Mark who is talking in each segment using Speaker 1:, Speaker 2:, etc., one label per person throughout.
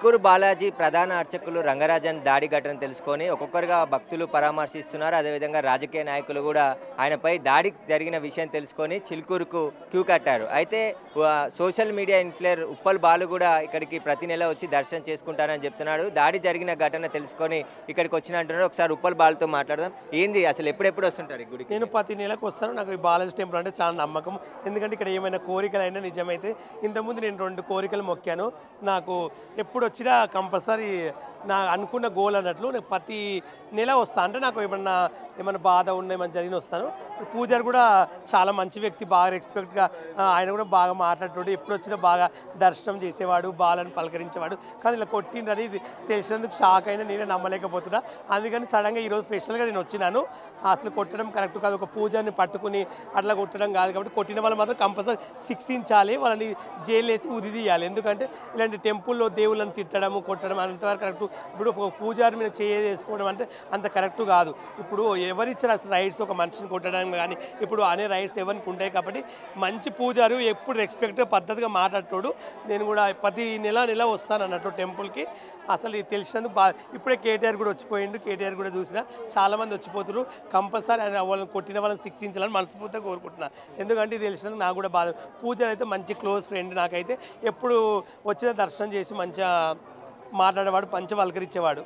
Speaker 1: చిలుకూరు బాలాజీ ప్రధాన అర్చకులు రంగరాజన్ దాడి ఘటన తెలుసుకొని ఒక్కొక్కరుగా భక్తులు పరామర్శిస్తున్నారు. అదేవిధంగా రాజకీయ నాయకులు కూడా ఆయనపై దాడి జరిగిన విషయం తెలుసుకొని చిలుకూరుకు క్యూ కట్టారు. అయితే సోషల్ మీడియా ఇన్ఫ్లుయర్ ఉప్పల్ బాలు కూడా ఇక్కడికి ప్రతి నెల వచ్చి దర్శనం చేసుకుంటారని చెప్తున్నాడు. దాడి జరిగిన ఘటన తెలుసుకొని ఇక్కడికి వచ్చిన అంటున్నాడు. ఒకసారి ఉప్పల్ బాలుతో మాట్లాడదాం. ఏంది అసలు ఎప్పుడెప్పుడు వస్తుంటారు ఈ గుడికి?
Speaker 2: నేను ప్రతి నెలకు వస్తాను. నాకు ఈ బాలాజీ టెంపుల్ అంటే చాలా నమ్మకం. ఎందుకంటే ఇక్కడ ఏమైనా కోరికలైనా నిజమైతే ఇంతకుముందు నేను 2 కోరికలు మొక్కాను. నాకు ఎప్పుడు వచ్చినా కంపల్సరీ నా అనుకున్న గోల్ అన్నట్లు నేను ప్రతి నెల వస్తాను. అంటే నాకు ఏమన్నా బాధ ఉన్న ఏమైనా జరిగిన వస్తాను. పూజారి కూడా చాలా మంచి వ్యక్తి, బాగా రెస్పెక్ట్గా ఆయన కూడా బాగా మాట్లాడేవాడు. ఎప్పుడు వచ్చినా బాగా దర్శనం చేసేవాడు, బాలను పలకరించేవాడు. కానీ ఇలా కొట్టిండని తెలిసినందుకు షాక్ అయినా, నేనే నమ్మలేకపోతున్నా. అందుకని సడన్గా ఈరోజు స్పెషల్గా నేను వచ్చినాను. అసలు కొట్టడం కరెక్ట్ కాదు, ఒక పూజారిని పట్టుకుని అట్లా కొట్టడం కాదు. కాబట్టి కొట్టిన వాళ్ళు మాత్రం కంపల్సరీ శిక్షించాలి, వాళ్ళని జైలు వేసి ఉరి తీయాలి. ఎందుకంటే ఇలాంటి టెంపుల్లో దేవుళ్ళని తిట్టడము, కొట్టడం అంతవరకు కరెక్ట్. ఇప్పుడు ఒక పూజారి మీద చేసుకోవడం అంటే అంత కరెక్ట్ కాదు. ఇప్పుడు ఎవరిచ్చిన రైట్స్ ఒక మనిషిని కొట్టడం కానీ ఇప్పుడు అనే రైట్స్ ఎవరికి ఉంటాయి. కాబట్టి మంచి పూజారు ఎప్పుడు రెస్పెక్ట్గా పద్ధతిగా మాట్లాడతాడు. నేను కూడా ప్రతి నెల వస్తాను అన్నట్టు టెంపుల్కి. అసలు తెలిసినందుకు ఇప్పుడే కేటీఆర్ కూడా వచ్చిపోయిండు. కేటీఆర్ కూడా చూసినా చాలామంది వచ్చిపోతున్నారు. కంపల్సరీ ఆయన వాళ్ళని కొట్టిన వాళ్ళని శిక్షించాలని మనస్ఫూర్తిగా కోరుకుంటున్నా. ఎందుకంటే ఇది తెలిసినందుకు నాకు కూడా బాధ. పూజారి అయితే మంచి క్లోజ్ ఫ్రెండ్. నాకైతే ఎప్పుడు వచ్చిన దర్శనం చేసి మంచిగా మాట్లాడేవాడు, మంచి పలకరించేవాడు.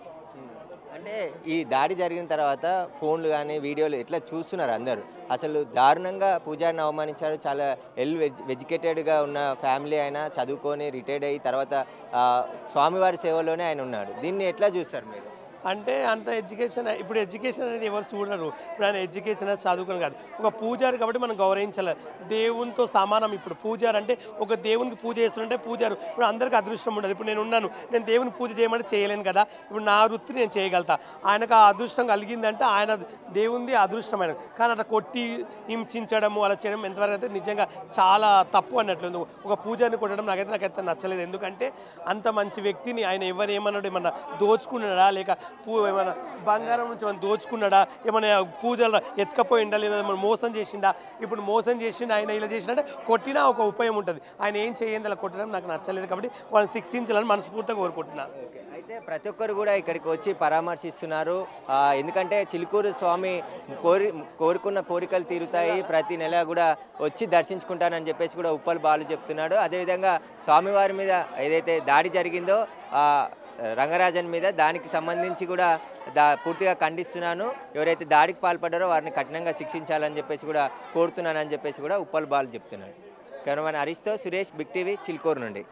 Speaker 1: అంటే ఈ దాడి జరిగిన తర్వాత ఫోన్లు కానీ వీడియోలు ఎట్లా చూస్తున్నారు అందరూ? అసలు దారుణంగా పూజారిని అవమానించారు. చాలా ఎడ్యుకేటెడ్గా ఉన్న ఫ్యామిలీ అయినా, చదువుకొని రిటైర్డ్ అయ్యి తర్వాత స్వామివారి సేవలోనే ఆయన ఉన్నాడు. దీన్ని ఎట్లా చూస్తారు మీరు?
Speaker 2: అంటే అంత ఎడ్యుకేషన్, ఇప్పుడు ఎడ్యుకేషన్ అనేది ఎవరు చూడరు. ఇప్పుడు ఆయన ఎడ్యుకేషన్ అనేది చదువుకుని కాదు, ఒక పూజారి కాబట్టి మనం గౌరవించాలి. దేవునితో సమానం. ఇప్పుడు పూజారి అంటే ఒక దేవునికి పూజ చేస్తుంటే పూజారు. ఇప్పుడు అందరికీ అదృష్టం ఉండదు. ఇప్పుడు నేను ఉన్నాను, నేను దేవుని పూజ చేయమంటే చేయలేను కదా. ఇప్పుడు నా వృత్తి నేను చేయగలుగుతా. ఆయనకు ఆ అదృష్టం కలిగిందంటే ఆయన దేవుంది అదృష్టమైన. కానీ అట్లా కొట్టి హింసించడము అలా చేయడం ఎంతవరకు అయితే నిజంగా చాలా తప్పు అన్నట్లు. ఒక పూజారిని కొట్టడం నాకైతే నచ్చలేదు. ఎందుకంటే అంత మంచి వ్యక్తిని ఆయన ఏమన్నాడు, ఏమన్నా దోచుకున్నాడా, లేక ఏమైనా బంగారం నుంచి ఏమైనా దోచుకున్నాడా, ఏమైనా పూజలు ఎత్తుకపోయిండా, లేదా ఏమైనా మోసం చేసిండా? ఇప్పుడు మోసం చేసిండా ఆయన ఇలా చేసిండే కొట్టినా ఒక ఉపయోగం ఉంటుంది. ఆయన ఏం చేయండి అలా కొట్టడం నాకు నచ్చలేదు. కాబట్టి వాళ్ళని శిక్షించాలని మనస్ఫూర్తిగా కోరుకుంటున్నాను.
Speaker 1: అయితే ప్రతి ఒక్కరు కూడా ఇక్కడికి వచ్చి పరామర్శిస్తున్నారు. ఎందుకంటే చిలుకూరు స్వామి కోరుకున్న కోరికలు తీరుతాయి, ప్రతి నెల కూడా వచ్చి దర్శించుకుంటానని చెప్పేసి కూడా ఉప్పల్ బాలు చెప్తున్నాడు. అదేవిధంగా స్వామివారి మీద ఏదైతే దాడి జరిగిందో రంగరాజన్ మీద, దానికి సంబంధించి కూడా పూర్తిగా ఖండిస్తున్నాను. ఎవరైతే దాడికి పాల్పడ్డారో వారిని కఠినంగా శిక్షించాలని చెప్పేసి కూడా కోరుతున్నానని చెప్పేసి కూడా ఉప్పల్ బాలు చెప్తున్నాడు. కెమెరామెన్ హరీష్తో సురేష్, బిగ్ టీవీ, చిలుకూరు నుండి.